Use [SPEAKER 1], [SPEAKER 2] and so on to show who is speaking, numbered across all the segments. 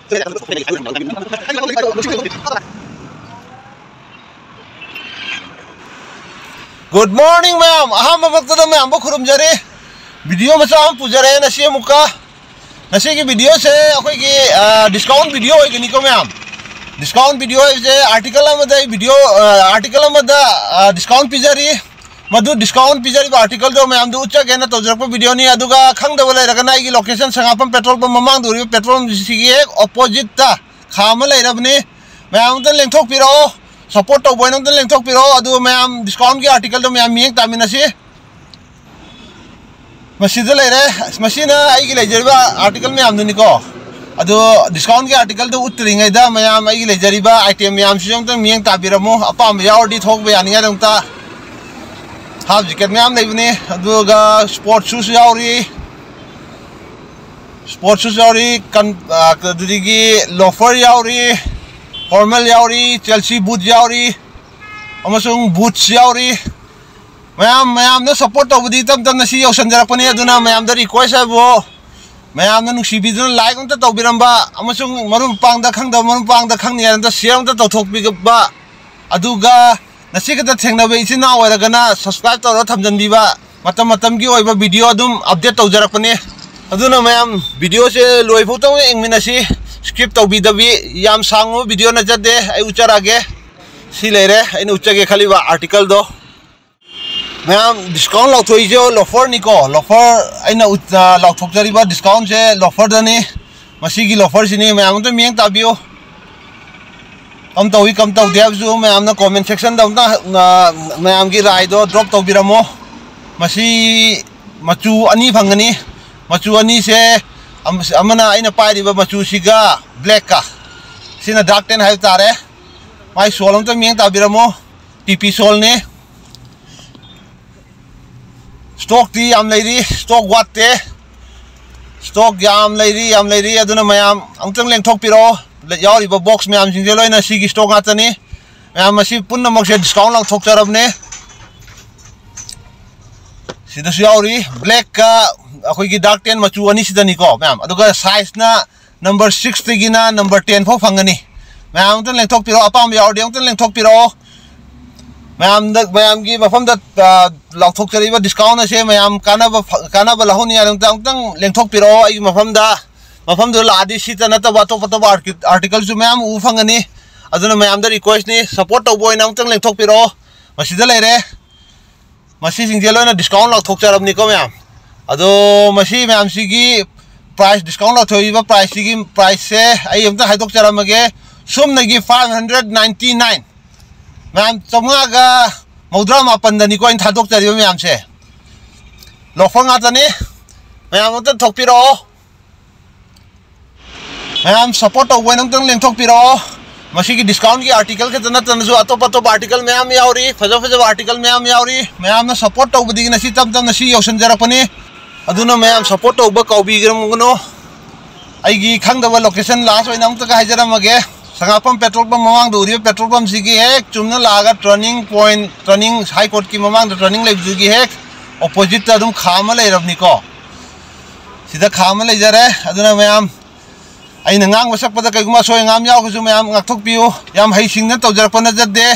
[SPEAKER 1] Good morning ma'am. Aham magtada ma'am bo khurum jare. Video macha am pujare na siya muka. Na siya ki video se akoi ki discount video hoy ki niko ma'am. Discount video hoy je article amada video article amada discount pijari. Madu discount pijari ba article do ma'am do ucha gena to jarpa video ni aduga khangda wala ragana ki location sangapam petrol pump mamang duri petrol sigi opposite ta khama lai rabni ma'am tan lengthok piro support to boy nang tan lengthok piro adu ma'am discount ki article do ma'am mieng tamina si masida lai re masina ai ki lai jariba article ma'am du niko adu discount ki article do utri ngai da ma'am ai ki lai jariba item ma'am siyong tan mieng tabiramo apam yaw di thok be ani ngai ta half jacket ma'am lai bune aduga sport shoes yauri kan kadrigi loafer yauri formal yauri Chelsea boot yauri amasung boots yauri ma'am na support tawdi tam na si yaw sanjarakpani aduna ma'am da request abo ma'am na nungsi video like unta tawbiramba amasung marum pangda khangni anda share unta tawthokbi ba aduga nasikata thengnabe ichina oiragana subscribe tawra thamjanbiba matam gi oiba video adum update tawjarakpani aduna ma'am video se loifo taw engminasi script tawbidabi yam sango video na jade ai ucharage si leire ai uchage khali ba article do ma'am discount lauthoi jo loafer niko loafer aina lauthok jari ba discount se loafer dani masigi loafer sini ma'am to mieng tabio kam tau dia zu ma'am na comment section da ma'am gi rai do drop to biramo masi machu ani phangani machu ani se amana aina pai riba machu siga black ka sina dark ten hai tare mai solong to mieng tabiramo tp sol ne stock ti am leiri stock wat te stock yam leiri aduna ma'am angtang leng thok piro yauri ba box ma'am jingje loina sigi stock atani ma'am masi punna mak se discount lang thok charabne sida yauri black ka akoi gi dark ten machu ani sidani ko ma'am aduga size na number 6 tigina number 10 fo phangani ma'am tan leng thok piro apam yauri tan leng thok piro ma'am gi mafam da lang thok chari ba discount ase ma'am kana ba lahoni arang tang leng thok piro ai mafam do ladi sita na ta bato article ju ma'am u phangani aduna ma'am da request ni support to boy nang tang leng thok piro masida leire masi jingjelo na discount lang thok charab ni ko ma'am ado masi ma'am sigi price discount lang thoi ba price sigi price se ai amta haidok charamage sum nagi 599 ma'am tomga ga maudra ma pandani ko in thadok chari ma'am se loafer nga tani ma'am ta thok piro ma'am support to boy nang tang leng thok piro masi ki discount ki article ke tana ju atop article ma'am yauri fajo article ma'am yauri ma'am na support to budi na si tam na si yosan jarapani aduna ma'am support to ba kaubi gram gono ai gi khangda location last oi nang ta ka hajaramage sangapam petrol pump mamang duri petrol pump sigi hek chumna laga turning high court ki mamang turning lai jugi hek opposite ta dum khama lai rabni ko sida khama lai jare aduna ma'am ai na ngang wasak pada kai guma soi ngam yaw ku ma'am ngakthok piu yam hai sing na tawjar na jadde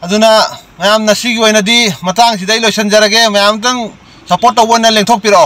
[SPEAKER 1] aduna ma'am na sigi waina di matang sidai loisan jarage ma'am tang support to wona lengthok piro